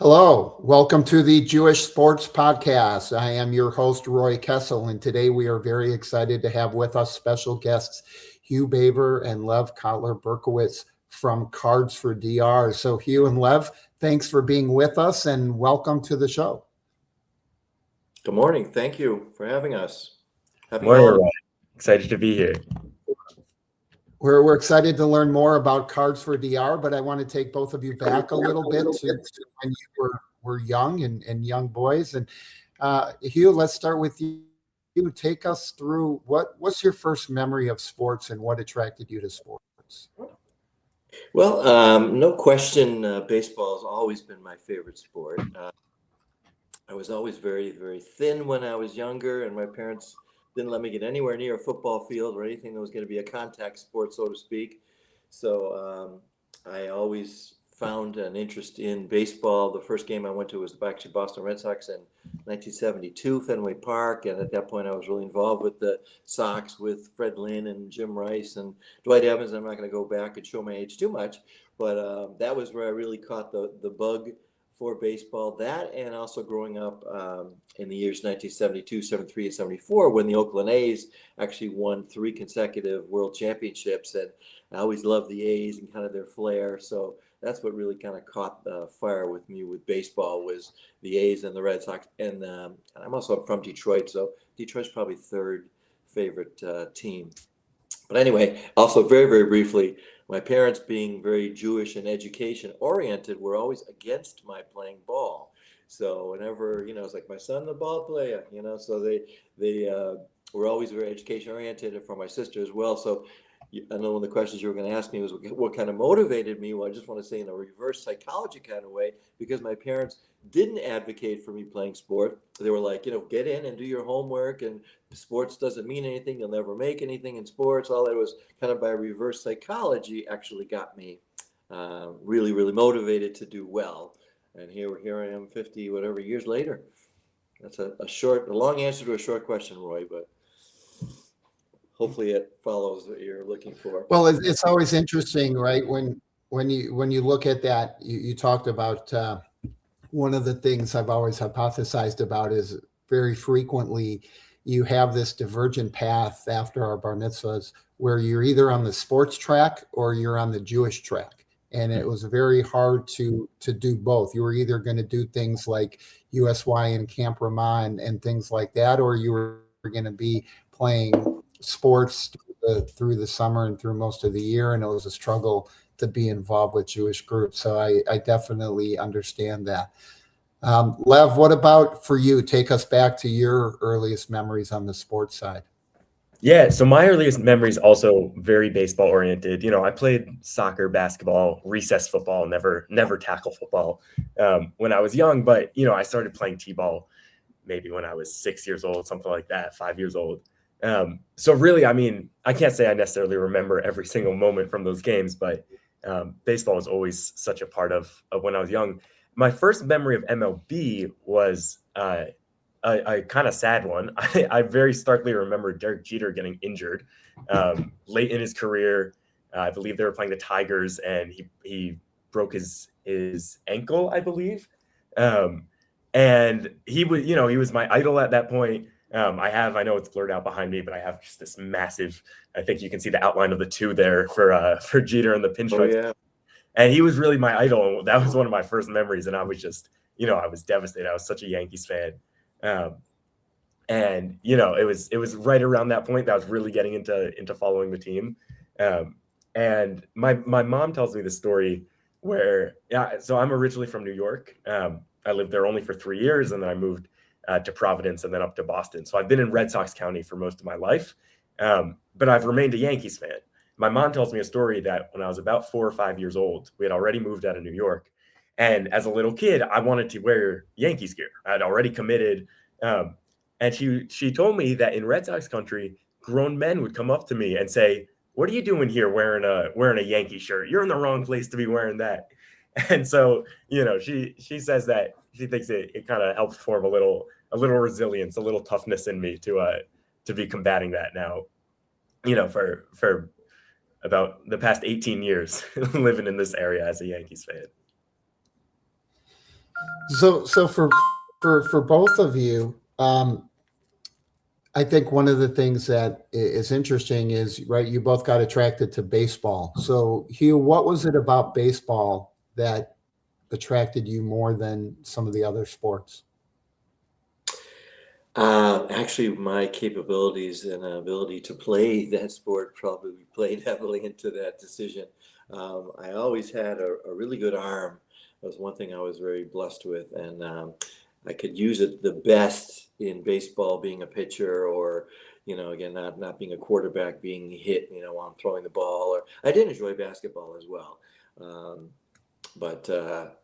Hello, welcome to the Jewish Sports Podcast. I am your host, Roy Kessel, and today we are very excited to have with us special guests Hugh Baver and Lev Kotler Berkowitz from Cards4DR. So, Hugh and Lev, thanks for being with us and welcome to the show. Good morning. Thank you for having us. Happy Morning, holidays. Roy. Excited to be here. We're excited to learn more about Cards4DR, but I want to take both of you back a little bit to when you were young and young boys. And Hugh, let's start with you. Take us through what's your first memory of sports and what attracted you to sports? Well, no question, baseball has always been my favorite sport. I was always very, very thin when I was younger, and my parents didn't let me get anywhere near a football field or anything that was going to be a contact sport, so to speak. So I always found an interest in baseball. The first game I went to was the Boston Red Sox in 1972, Fenway Park, and at that point I was really involved with the Sox with Fred Lynn and Jim Rice and Dwight Evans. I'm not going to go back and show my age too much, but that was where I really caught the bug for baseball. That, and also growing up in the years 1972, 73, and 74, when the Oakland A's actually won 3 consecutive world championships. And I always loved the A's and kind of their flair. So that's what really kind of caught the fire with me with baseball, was the A's and the Red Sox. And I'm also from Detroit, so Detroit's probably third favorite team. But anyway, also very, very briefly, my parents, being very Jewish and education oriented, were always against my playing ball. So whenever, it's like, my son, the ball player, so they were always very education oriented, and for my sister as well. So I know one of the questions you were going to ask me was what kind of motivated me. Well, I just want to say in a reverse psychology kind of way, because my parents didn't advocate for me playing sport. They were like, get in and do your homework, and sports doesn't mean anything. You'll never make anything in sports. All that was kind of by reverse psychology actually got me really, really motivated to do well. And here I am 50 whatever years later. That's a long answer to a short question, Roy, but hopefully it follows what you're looking for. Well, it's always interesting, right? When you look at that, you talked about one of the things I've always hypothesized about is very frequently you have this divergent path after our bar mitzvahs where you're either on the sports track or you're on the Jewish track. And it was very hard to do both. You were either going to do things like USY and Camp Ramah and things like that, or you were going to be playing sports through the summer and through most of the year. And it was a struggle to be involved with Jewish groups. So I definitely understand that. Lev, what about for you? Take us back to your earliest memories on the sports side. Yeah, so my earliest memories also very baseball oriented. I played soccer, basketball, recess football, never tackle football when I was young. But, I started playing t-ball maybe when I was 6 years old, something like that, 5 years old. So really, I can't say I necessarily remember every single moment from those games, but baseball was always such a part of when I was young. My first memory of MLB was a kind of sad one. I very starkly remember Derek Jeter getting injured late in his career. I believe they were playing the Tigers, and he broke his ankle, I believe. And he was my idol at that point. I know it's blurred out behind me, but I have just this massive, I think you can see the outline of the 2 there for Jeter and the pinstripes. Oh, yeah. And he was really my idol. And that was one of my first memories. And I was just, I was devastated. I was such a Yankees fan. And it was right around that point that I was really getting into following the team. And my mom tells me the story where, so I'm originally from New York. I lived there only for 3 years, and then I moved to Providence and then up to Boston. So I've been in Red Sox County for most of my life, but I've remained a Yankees fan. My mom tells me a story that when I was about 4 or 5 years old, we had already moved out of New York. And as a little kid, I wanted to wear Yankees gear. I had already committed. And she told me that in Red Sox country, grown men would come up to me and say, "What are you doing here wearing a Yankee shirt? You're in the wrong place to be wearing that." And so, she says that she thinks it kind of helps form a little resilience, a little toughness in me to be combating that now, for about the past 18 years living in this area as a Yankees fan. So for both of you, I think one of the things that is interesting is, right, you both got attracted to baseball. So Hugh, what was it about baseball that attracted you more than some of the other sports? Actually, my capabilities and ability to play that sport probably played heavily into that decision. I always had a really good arm. That was one thing I was very blessed with, and I could use it the best in baseball, being a pitcher, or again, not being a quarterback, being hit, while I'm throwing the ball. Or I did enjoy basketball as well, but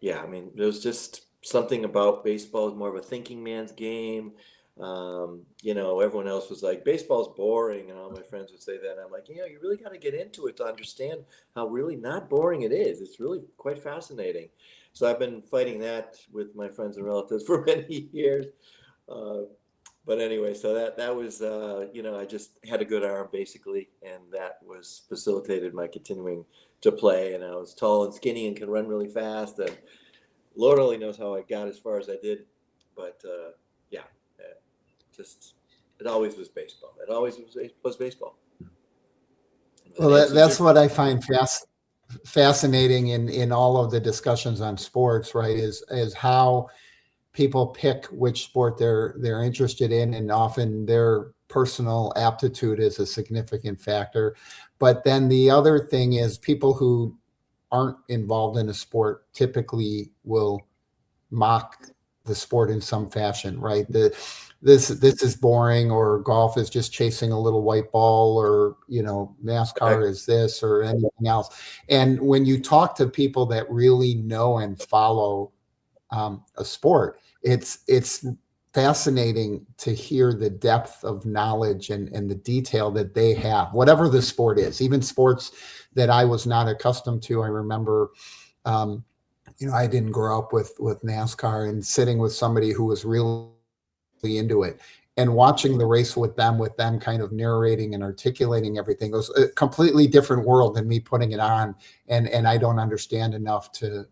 yeah, I mean, there was just something about baseball. Is more of a thinking man's game. Everyone else was like, baseball's boring, and all my friends would say that. And I'm like, you really got to get into it to understand how really not boring it is. It's really quite fascinating. So I've been fighting that with my friends and relatives for many years. Uh, but anyway, so that was, I just had a good arm basically, and that was facilitated my continuing to play. And I was tall and skinny and can run really fast. And Lord only knows how I got as far as I did. But yeah, just it always was baseball. It always was baseball. Well, that's what I find fascinating in all of the discussions on sports, right? Is how people pick which sport they're interested in, and often their personal aptitude is a significant factor. But then the other thing is, people who aren't involved in a sport typically will mock the sport in some fashion, right? This is boring, or golf is just chasing a little white ball, or NASCAR is this or anything else. And when you talk to people that really know and follow a sport, it's fascinating to hear the depth of knowledge and the detail that they have, whatever the sport is. Even sports that I was not accustomed to. I remember I didn't grow up with NASCAR, and sitting with somebody who was really into it and watching the race with them kind of narrating and articulating everything. It was a completely different world than me putting it on, and I don't understand enough to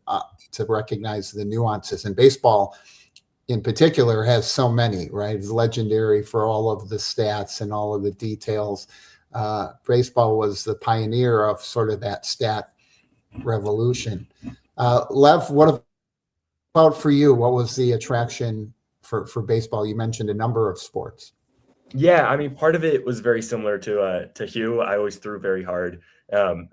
recognize the nuances. And baseball in particular has so many, right? It's legendary for all of the stats and all of the details. Baseball was the pioneer of sort of that stat revolution. Lev, what about for you? What was the attraction for baseball? You mentioned a number of sports. Yeah, I mean, part of it was very similar to Hugh. I always threw very hard.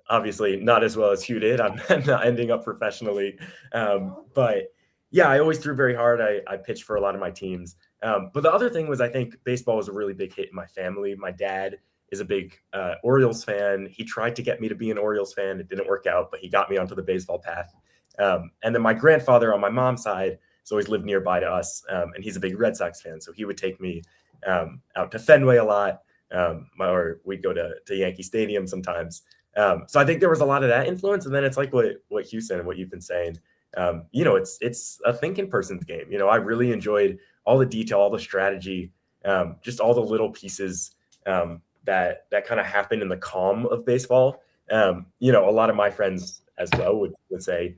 Obviously, not as well as Hugh did. I'm not ending up professionally, but yeah, I always threw very hard. I pitched for a lot of my teams. But the other thing was, I think baseball was a really big hit in my family. My dad is a big Orioles fan. He tried to get me to be an Orioles fan. It didn't work out, but he got me onto the baseball path. And then my grandfather on my mom's side has always lived nearby to us, and he's a big Red Sox fan. So he would take me out to Fenway a lot, or we'd go to Yankee Stadium sometimes. So I think there was a lot of that influence. And then it's like what Hugh said and what you've been saying. It's a thinking person's game. I really enjoyed all the detail, all the strategy, just all the little pieces that kind of happen in the calm of baseball. A lot of my friends as well would say,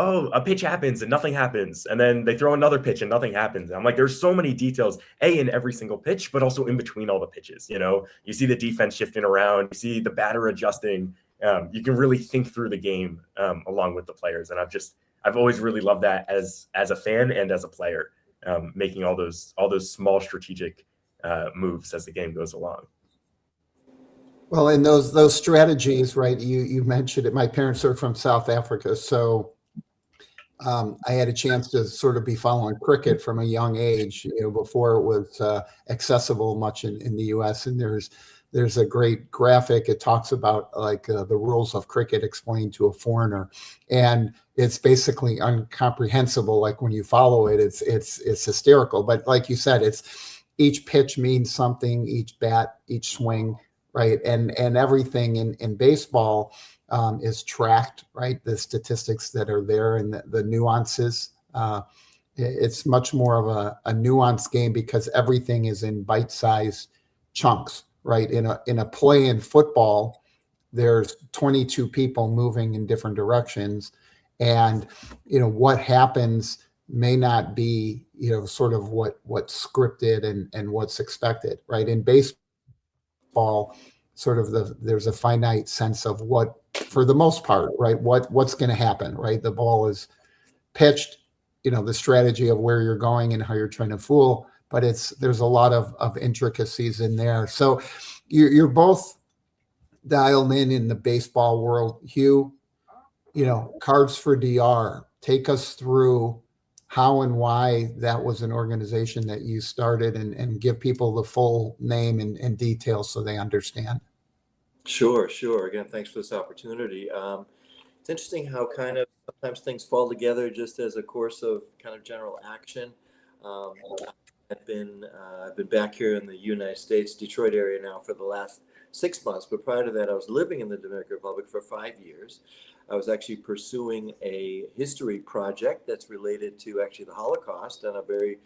oh, a pitch happens and nothing happens. And then they throw another pitch and nothing happens. And I'm like, there's so many details, in every single pitch, but also in between all the pitches. You see the defense shifting around, you see the batter adjusting. You can really think through the game along with the players. And I've always really loved that as a fan and as a player, making all those small strategic moves as the game goes along. Well, and those strategies, right? You mentioned it. My parents are from South Africa, so I had a chance to sort of be following cricket from a young age, before it was accessible much in the U.S. And there's a great graphic. It talks about the rules of cricket explained to a foreigner, and it's basically incomprehensible. Like when you follow it, it's hysterical. But like you said, it's each pitch means something, each bat, each swing, right? And everything in baseball is tracked, right? The statistics that are there and the nuances. It's much more of a nuanced game because everything is in bite-sized chunks, right? In a play in football, there's 22 people moving in different directions, and what happens may not be, sort of what's scripted and what's expected, right? In baseball, sort of there's a finite sense of what, for the most part, right? What's going to happen, right? The ball is pitched, the strategy of where you're going and how you're trying to fool, but there's a lot of intricacies in there. So you're both dialed in the baseball world. Hugh, Cards4DR, take us through how and why that was an organization that you started, and give people the full name and details so they understand. Sure. Again, thanks for this opportunity. It's interesting how kind of sometimes things fall together just as a course of kind of general action. Um, I've been back here in the United States, Detroit area now for the last 6 months, but prior to that, I was living in the Dominican Republic for 5 years. I was actually pursuing a history project that's related to actually the Holocaust, and a very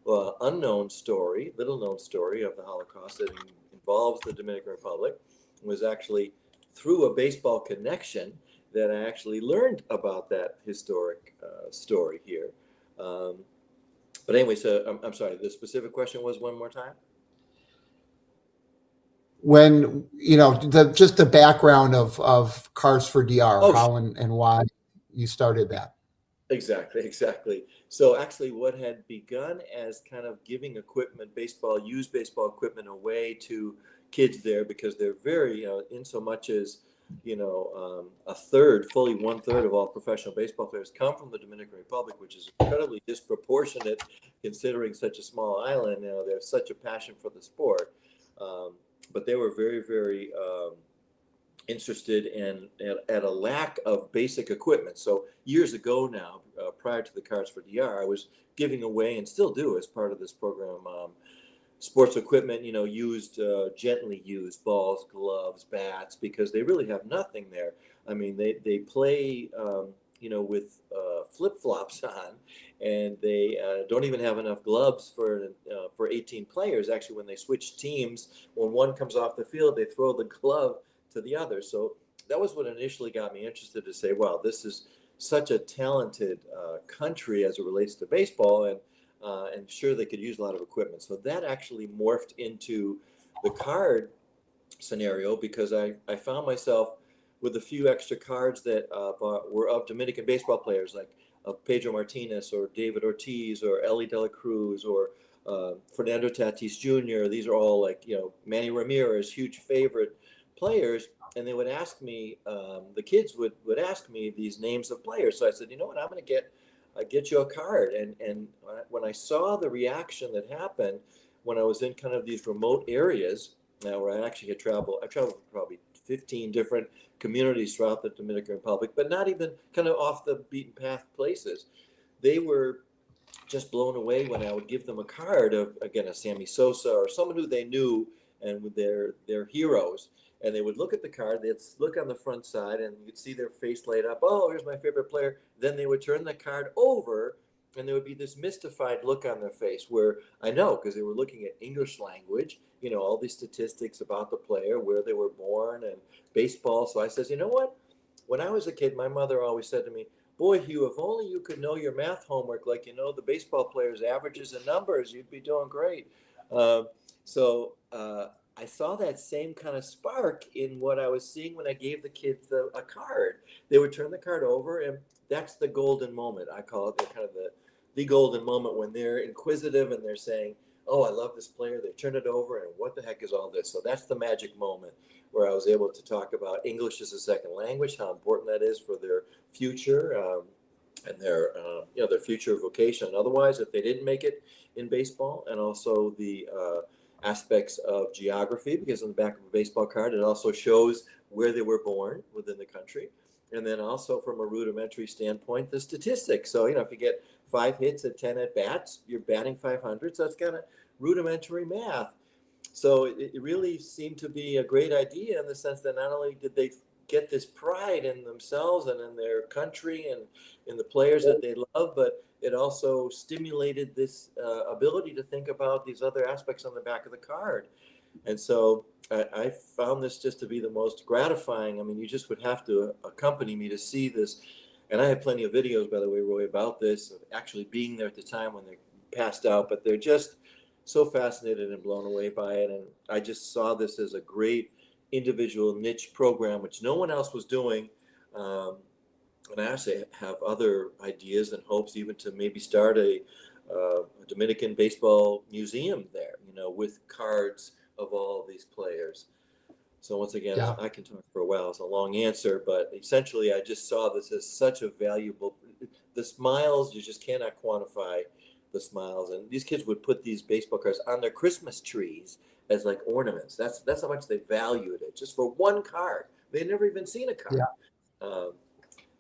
little known story of the Holocaust that involves the Dominican Republic. It was actually through a baseball connection that I actually learned about that historic story here. But anyway, so I'm sorry, the specific question was one more time? When, just the background of Cards4DR, Oh, how and why you started that. Exactly. So actually what had begun as kind of giving used baseball equipment away to kids there, because they're very, in so much as, fully 1/3 of all professional baseball players come from the Dominican Republic, which is incredibly disproportionate considering such a small island. There's such a passion for the sport. But they were very, very interested in at a lack of basic equipment. So years ago now, prior to the Cards4DR, I was giving away, and still do as part of this program, sports equipment, gently used balls, gloves, bats, because they really have nothing there. I mean, they play, with flip-flops on, and they don't even have enough gloves for 18 players. Actually, when they switch teams, when one comes off the field, they throw the glove to the other. So that was what initially got me interested to say, wow, this is such a talented country as it relates to baseball, and sure they could use a lot of equipment. So that actually morphed into the card scenario, because I found myself with a few extra cards that were of Dominican baseball players, like of Pedro Martinez or David Ortiz or Ellie De La Cruz or Fernando Tatis Jr. These are all Manny Ramirez, huge favorite players. And they would ask me, the kids would ask me these names of players. So I said, you know what, I'm going to get you a card. And when I saw the reaction that happened when I was in kind of these remote areas, where I actually I traveled probably 15 different communities throughout the Dominican Republic, but not even kind of off the beaten path places. They were just blown away when I would give them a card of, again, a Sammy Sosa or someone who they knew and with their heroes. And they would look at the card, they'd look on the front side, and you'd see their face light up. Oh, here's my favorite player. Then they would turn the card over, and there would be this mystified look on their face, where I know, because they were looking at English language, all these statistics about the player, where they were born, and baseball. So I says, you know what? When I was a kid, my mother always said to me, boy, Hugh, if only you could know your math homework like the baseball players' averages and numbers, you'd be doing great. So I saw that same kind of spark in what I was seeing when I gave the kids a card. They would turn the card over, and that's the golden moment. I call it kind of the golden moment, when they're inquisitive and they're saying, oh, I love this player. They turn it over, and what the heck is all this? So that's the magic moment where I was able to talk about English as a second language, how important that is for their future, and their future vocation. Otherwise, if they didn't make it in baseball, and also the aspects of geography, because on the back of a baseball card, it also shows where they were born within the country. And then also from a rudimentary standpoint, the statistics. So, if you get 5 hits at 10 at bats, you're batting 500. So that's kind of rudimentary math. So it really seemed to be a great idea, in the sense that not only did they get this pride in themselves and in their country and in the players that they love, but it also stimulated this ability to think about these other aspects on the back of the card. And so I found this just to be the most gratifying. I mean, you just would have to accompany me to see this And I have plenty of videos, by the way, Roy, about this, of actually being there at the time when they passed out, but they're just so fascinated and blown away by it. And I just saw this as a great individual niche program, which no one else was doing. And I actually have other ideas and hopes even to maybe start a Dominican baseball museum there, with cards of all these players. So once again, Yeah. I can talk for a while. It's a long answer, but essentially I just saw this as such a valuable, the smiles, you just cannot quantify the smiles. And these kids would put these baseball cards on their Christmas trees as like ornaments. That's how much they valued it, just for one card. They'd never even seen a card. Yeah.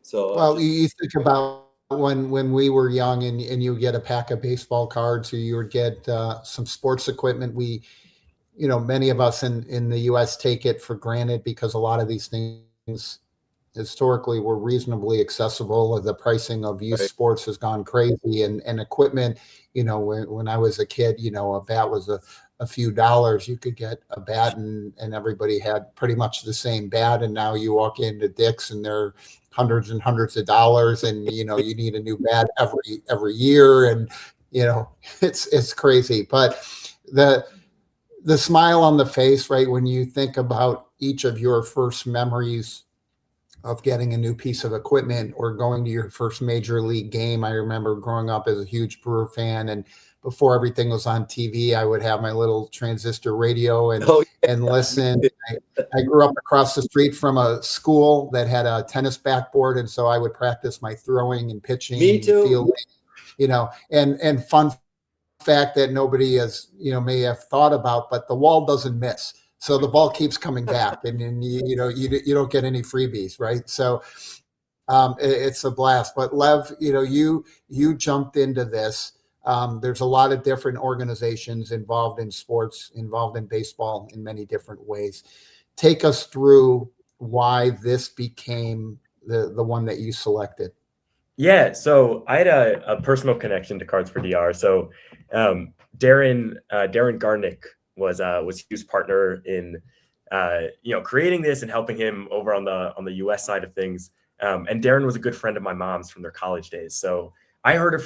So Well, you think about when we were young and you get a pack of baseball cards, or you would get some sports equipment. Many of us in the U.S. take it for granted because a lot of these things historically were reasonably accessible. The pricing of youth Right. sports has gone crazy, and equipment, when I was a kid, a bat was a few dollars. You could get a bat and everybody had pretty much the same bat. And now you walk into Dick's and they're hundreds and hundreds of dollars, and you need a new bat every year. And it's crazy. But the smile on the face, right, when you think about each of your first memories of getting a new piece of equipment or going to your first major league game. I remember growing up as a huge Brewer fan, and before everything was on TV, I would have my little transistor radio and listen. I grew up across the street from a school that had a tennis backboard, and so I would practice my throwing and pitching. Me too. And fielding, and fun fact that nobody has may have thought about, but the wall doesn't miss, so the ball keeps coming back, and you don't get any freebies, right? So it's a blast. But Lev, you jumped into this. There's a lot of different organizations involved in sports, involved in baseball in many different ways. Take us through why this became the one that you selected. Yeah, so I had a personal connection to Cards4DR. So Darren Garnick was Hugh's partner in creating this and helping him over on the US side of things. And Darren was a good friend of my mom's from their college days. So I heard of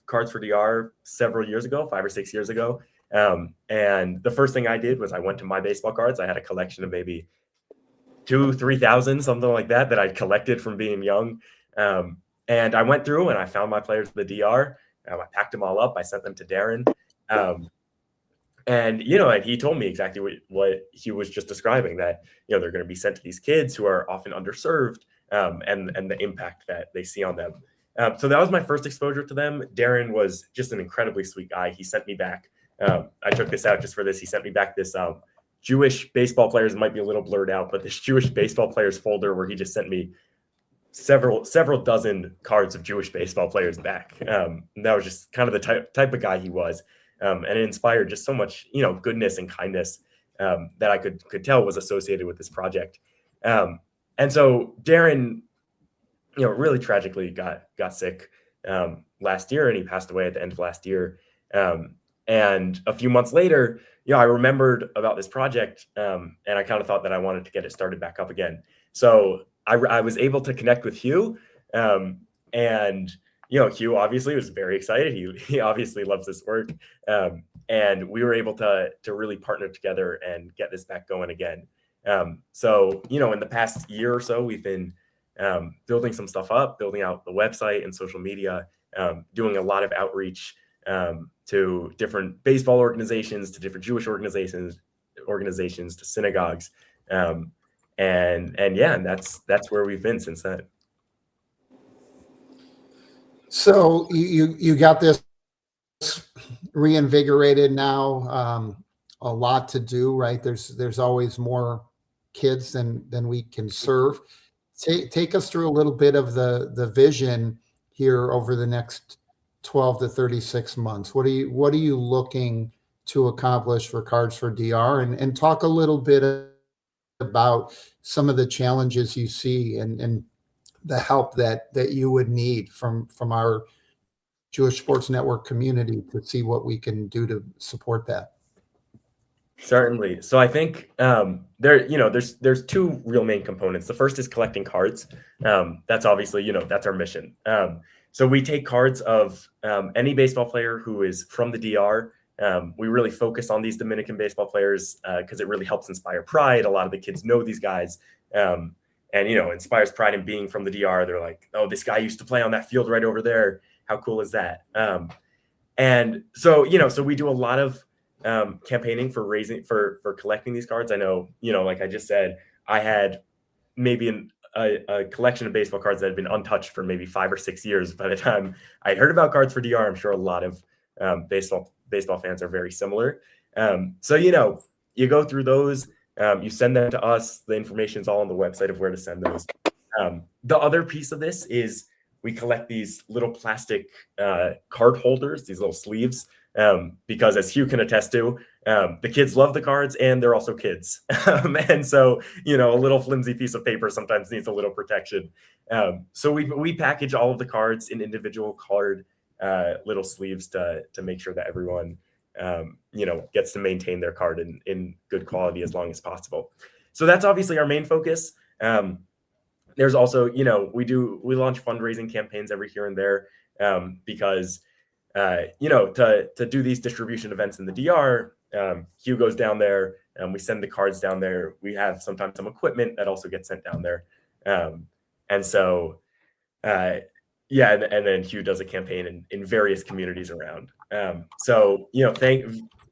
Cards4DR several years ago, 5 or 6 years ago. And the first thing I did was I went to My Baseball Cards. I had a collection of maybe 2,000-3,000, something like that I'd collected from being young. And I went through and I found my players for the DR. I packed them all up. I sent them to Darren. And he told me exactly what he was just describing, that, they're going to be sent to these kids who are often underserved, and the impact that they see on them. So that was my first exposure to them. Darren was just an incredibly sweet guy. He sent me back. I took this out just for this. He sent me back this Jewish baseball players. It might be a little blurred out, but this Jewish baseball players folder where he just sent me several dozen cards of Jewish baseball players back. And that was just kind of the type of guy he was. And it inspired just so much, goodness and kindness that I could tell was associated with this project. And so Darren, really tragically got sick last year, and he passed away at the end of last year. And a few months later, I remembered about this project, and I kind of thought that I wanted to get it started back up again. So I was able to connect with Hugh, and Hugh obviously was very excited. He obviously loves this work, and we were able to really partner together and get this back going again. So in the past year or so, we've been building some stuff up, building out the website and social media, doing a lot of outreach to different baseball organizations, to different Jewish organizations, to synagogues. And that's where we've been since then. So you got this reinvigorated now. A lot to do, right? There's always more kids than we can serve. Take us through a little bit of the vision here over the next 12 to 36 months. What are you looking to accomplish for Cards4DR, and talk a little bit about some of the challenges you see and the help that you would need from our Jewish Sports Network community to see what we can do to support that. Certainly. So I think there's two real main components. The first is collecting cards. That's obviously, that's our mission. So we take cards of any baseball player who is from the DR. We really focus on these Dominican baseball players because it really helps inspire pride. A lot of the kids know these guys, and inspires pride in being from the DR. They're like, oh, this guy used to play on that field right over there. How cool is that? And so we do a lot of campaigning for for collecting these cards. I know, like I just said, I had maybe a collection of baseball cards that had been untouched for maybe 5 or 6 years by the time I heard about Cards4DR. I'm sure a lot of baseball fans are very similar. So you go through those, you send them to us. The information is all on the website of where to send those. The other piece of this is we collect these little plastic card holders, these little sleeves, because as Hugh can attest to, the kids love the cards and they're also kids. And so, a little flimsy piece of paper sometimes needs a little protection. So we package all of the cards in individual card little sleeves to make sure that everyone, gets to maintain their card in good quality as long as possible. So that's obviously our main focus. There's also, we launch fundraising campaigns every here and there because, to do these distribution events in the DR, Hugh goes down there and we send the cards down there. We have sometimes some equipment that also gets sent down there. And so, and then Hugh does a campaign in various communities around. So,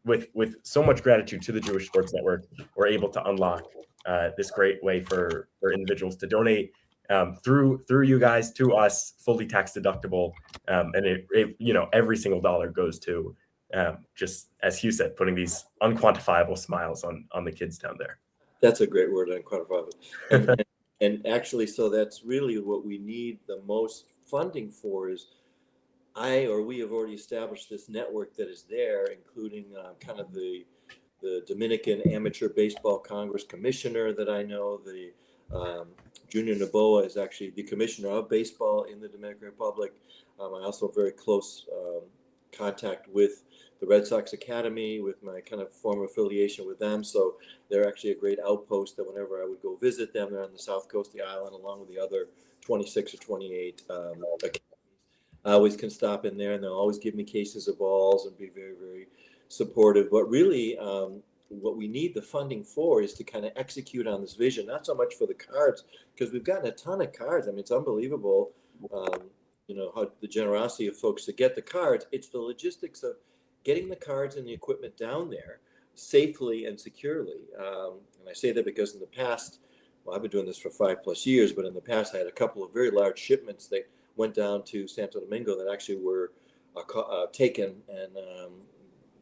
with so much gratitude to the Jewish Sports Network, we're able to unlock this great way for individuals to donate through you guys to us, fully tax deductible, and it every single dollar goes to just, as Hugh said, putting these unquantifiable smiles on the kids down there. That's a great word, unquantifiable. And actually, so that's really what we need the most funding for is we have already established this network that is there, including kind of the Dominican Amateur Baseball Congress Commissioner that I know. The Junior Noboa is actually the commissioner of baseball in the Dominican Republic. I also have very close contact with the Red Sox Academy, with my kind of former affiliation with them. So they're actually a great outpost that whenever I would go visit them, they're on the south coast of the island, along with the other 26 or 28 academies. I always can stop in there, and they'll always give me cases of balls and be very, very supportive. But really, what we need the funding for is to kind of execute on this vision, not so much for the cards, because we've gotten a ton of cards. I mean, it's unbelievable, how the generosity of folks to get the cards. It's the logistics of getting the cards and the equipment down there safely and securely. And I say that because in the past, I've been doing this for 5+ years, but in the past I had a couple of very large shipments that went down to Santo Domingo that actually were taken and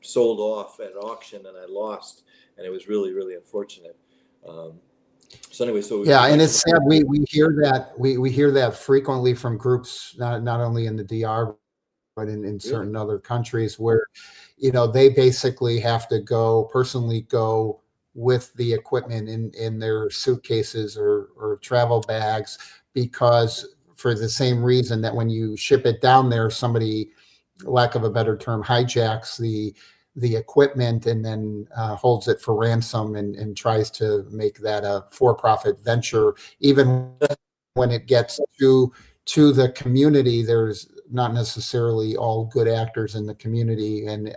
sold off at auction, and I lost, and it was really, really unfortunate. So anyway, and it's sad. We hear that we hear that frequently from groups, not only in the DR, but in certain other countries where, they basically have to personally go with the equipment in their suitcases or travel bags, because for the same reason that when you ship it down there, somebody, lack of a better term, hijacks the equipment and then holds it for ransom and tries to make that a for-profit venture. Even when it gets to the community, there's not necessarily all good actors in the community. And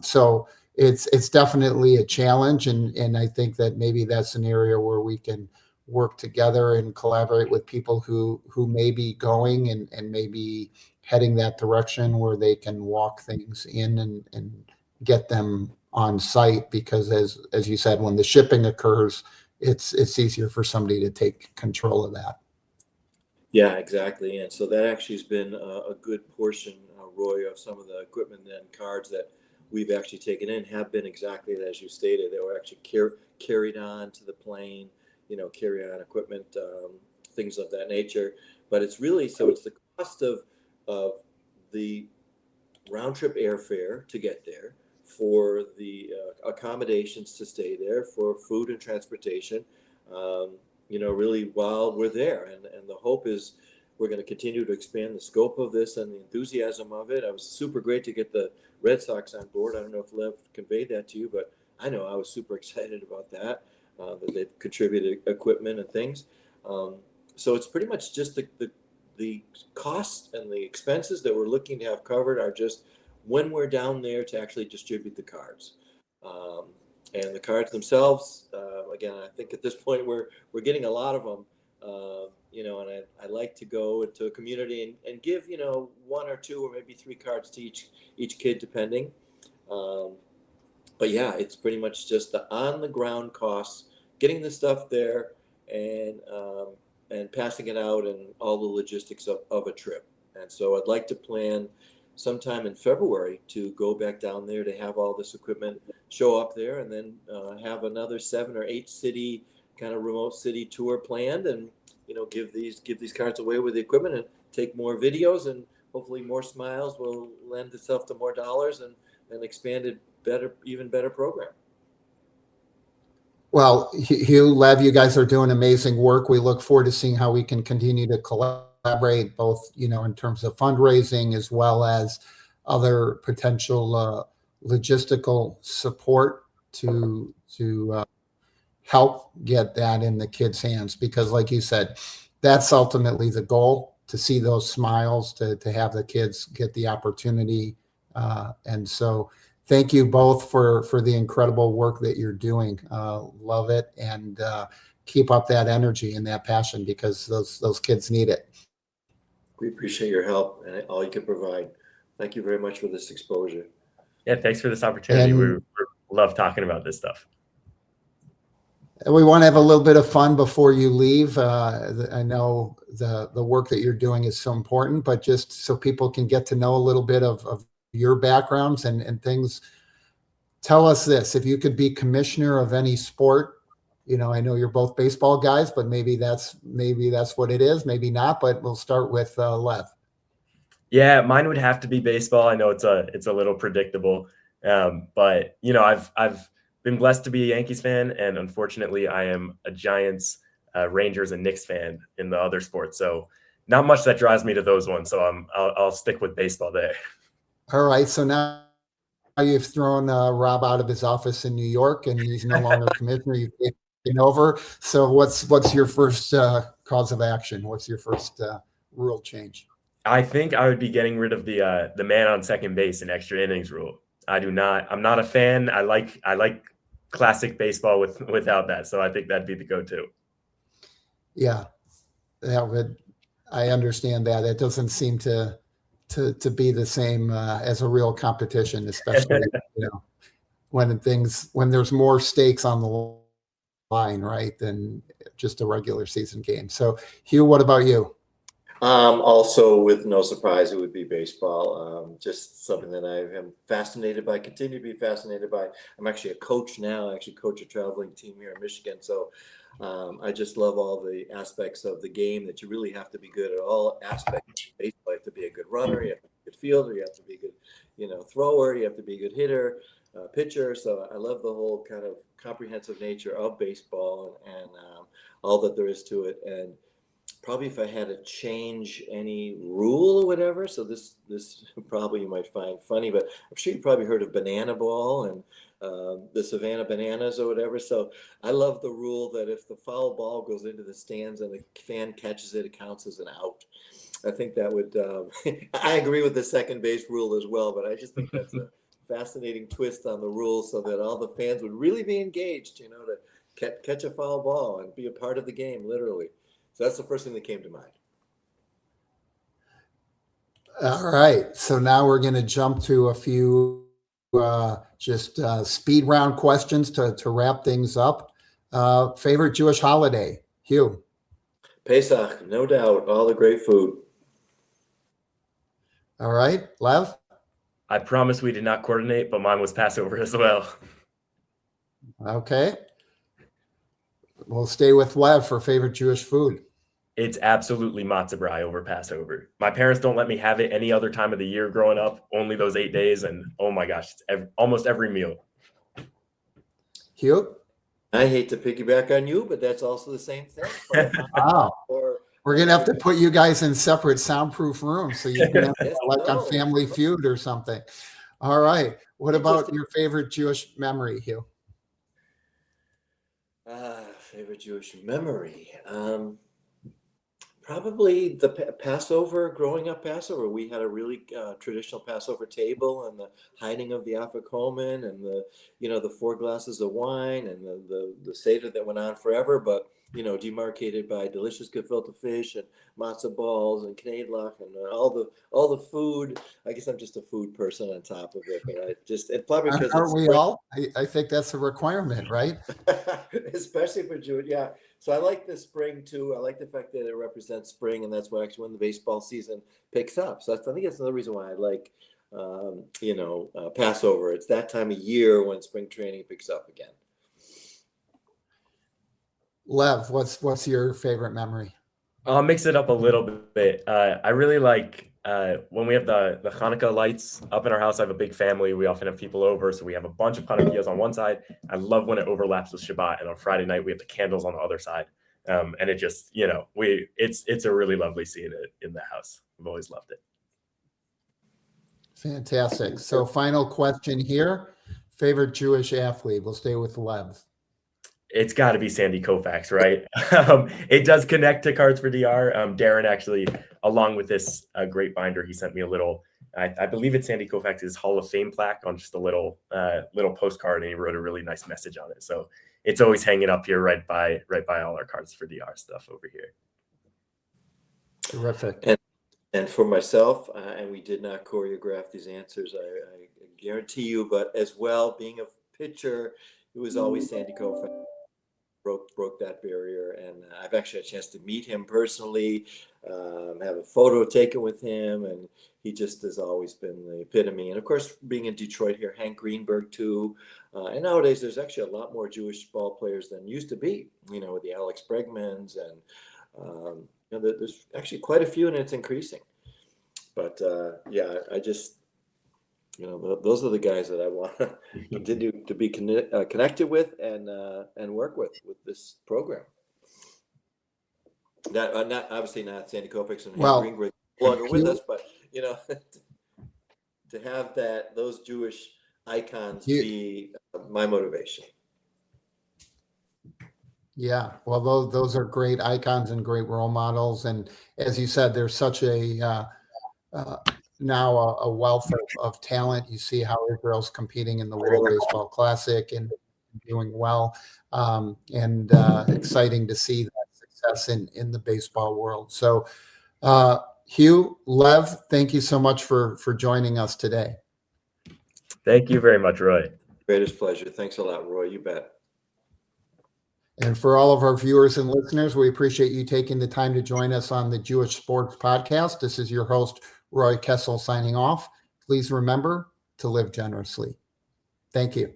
so it's definitely a challenge. And I think that maybe that's an area where we can work together and collaborate with people who may be going and maybe heading that direction, where they can walk things in and get them on site, because as you said, when the shipping occurs, it's easier for somebody to take control of that. Yeah, exactly. And so that actually has been a good portion, Roy, of some of the equipment and cards that we've actually taken in have been exactly as you stated. They were actually carried on to the plane, carry-on equipment, things of that nature. But it's really, so it's the cost of the round-trip airfare to get there, for the accommodations to stay there, for food and transportation, really while we're there. And the hope is we're going to continue to expand the scope of this and the enthusiasm of it. I was super great to get the Red Sox on board. I don't know if Lev conveyed that to you, but I know I was super excited about that, that they've contributed equipment and things. So it's pretty much just the costs and the expenses that we're looking to have covered are just when we're down there to actually distribute the cards. And the cards themselves, again, I think at this point we're getting a lot of them, and I like to go into a community and give, one or two or maybe 3 cards to each kid, depending. But yeah, it's pretty much just the on the ground costs, getting the stuff there and passing it out and all the logistics of a trip. And so I'd like to plan sometime in February to go back down there to have all this equipment show up there, and then have another 7 or 8 city kind of remote city tour planned, and give these cards away with the equipment and take more videos, and hopefully more smiles will lend itself to more dollars and an expanded, even better program. Well, Hugh, Lev, you guys are doing amazing work. We look forward to seeing how we can continue to collaborate, both, in terms of fundraising as well as other potential logistical support to help get that in the kids' hands. Because like you said, that's ultimately the goal, to see those smiles, to have the kids get the opportunity. And so thank you both for the incredible work that you're doing. Love it. And keep up that energy and that passion, because those kids need it. We appreciate your help and all you can provide. Thank you very much for this exposure. Yeah, thanks for this opportunity. We love talking about this stuff. We want to have a little bit of fun before you leave. I know the work that you're doing is so important, but just so people can get to know a little bit of your backgrounds and things, tell us this: if you could be commissioner of any sport, I know you're both baseball guys, but maybe that's what it is, maybe not. But we'll start with Lev. Yeah, mine would have to be baseball. I know it's a little predictable, but I've been blessed to be a Yankees fan, and unfortunately, I am a Giants, Rangers, and Knicks fan in the other sports. So not much that drives me to those ones. So I'll stick with baseball there. All right. So now you've thrown Rob out of his office in New York, and he's no longer commissioner. You've taken over. So what's your first cause of action? What's your first rule change? I think I would be getting rid of the man on second base in extra innings rule. I'm not a fan. I like classic baseball without that. So I think that'd be the go-to. Yeah, I understand that. It doesn't seem to be the same as a real competition, especially when there's more stakes on the line, right, than just a regular season game. So Hugh, what about you? Also, with no surprise, it would be baseball. Just something that I am fascinated by, continue to be fascinated by. I'm actually a coach now. I actually coach a traveling team here in Michigan. So I just love all the aspects of the game, that you really have to be good at all aspects of baseball. You have to be a good runner, you have to be a good fielder, you have to be a good, thrower, you have to be a good hitter, pitcher. So I love the whole kind of comprehensive nature of baseball and all that there is to it. And probably if I had to change any rule or whatever, so this probably you might find funny, but I'm sure you probably heard of banana ball and the Savannah Bananas or whatever. So I love the rule that if the foul ball goes into the stands and the fan catches it, it counts as an out. I think that would, I agree with the second base rule as well, but I just think that's a fascinating twist on the rule, so that all the fans would really be engaged, to catch a foul ball and be a part of the game, literally. So that's the first thing that came to mind. All right. So now we're going to jump to a few speed round questions to wrap things up. Favorite Jewish holiday, Hugh? Pesach, no doubt. All the great food. All right. Lev? I promise we did not coordinate, but mine was Passover as well. Okay. We'll stay with Lev for favorite Jewish food. It's absolutely matzah brai over Passover. My parents don't let me have it any other time of the year growing up, only those 8 days. And oh my gosh, it's almost every meal. Hugh? I hate to piggyback on you, but that's also the same thing. Wow. We're going to have to put you guys in separate soundproof rooms, so you can like on Family Feud or something. All right. What about your favorite Jewish memory, Hugh? Favorite Jewish memory. Probably the Passover, growing up Passover. We had a really traditional Passover table, and the hiding of the afikomen, and the 4 glasses of wine, and the Seder that went on forever, but demarcated by delicious gefilte fish and matzo balls and knedlach and all the food. I guess I'm just a food person on top of it, but it probably because Aren't we all? I think that's a requirement, right? especially for Jewish, yeah. So I like the spring too. I like the fact that it represents spring, and that's actually when the baseball season picks up. So I think that's another reason why I like, Passover. It's that time of year when spring training picks up again. Lev, what's your favorite memory? I'll mix it up a little bit. I really like when we have the Hanukkah lights up in our house. I have a big family. We often have people over, so we have a bunch of Hanukkahs on one side. I love when it overlaps with Shabbat, and on Friday night we have the candles on the other side. And it just, it's a really lovely seeing it in the house. I've always loved it. Fantastic. So final question here. Favorite Jewish athlete? We'll stay with Lev. It's got to be Sandy Koufax, right? It does connect to Cards4DR. Darren actually, along with this great binder, he sent me a little, I believe it's Sandy Koufax's Hall of Fame plaque on just a little postcard, and he wrote a really nice message on it. So it's always hanging up here right by all our Cards4DR stuff over here. Terrific. And for myself, and we did not choreograph these answers, I guarantee you, but as well, being a pitcher, it was always Sandy Koufax. Broke that barrier, and I've actually had a chance to meet him personally, have a photo taken with him, and he just has always been the epitome. And of course, being in Detroit here, Hank Greenberg too, and nowadays there's actually a lot more Jewish ball players than used to be, with the Alex Bregmans, and there's actually quite a few, and it's increasing. But I just those are the guys that I want to continue to be connected with and work with this program. Not obviously not Sandy Koufax and Hank Greenberg no longer with us, but to have those Jewish icons be my motivation. Yeah, well, those are great icons and great role models, and as you said, there's such a now a wealth of talent. You see how Israel's competing in the World Baseball Classic and doing well, and exciting to see that success in the baseball world. So, Hugh, Lev, thank you so much for joining us today. Thank you very much, Roy. Greatest pleasure. Thanks a lot, Roy. You bet. And for all of our viewers and listeners, we appreciate you taking the time to join us on the Jewish Sports Podcast. This is your host, Roy Kessel, signing off. Please remember to live generously. Thank you.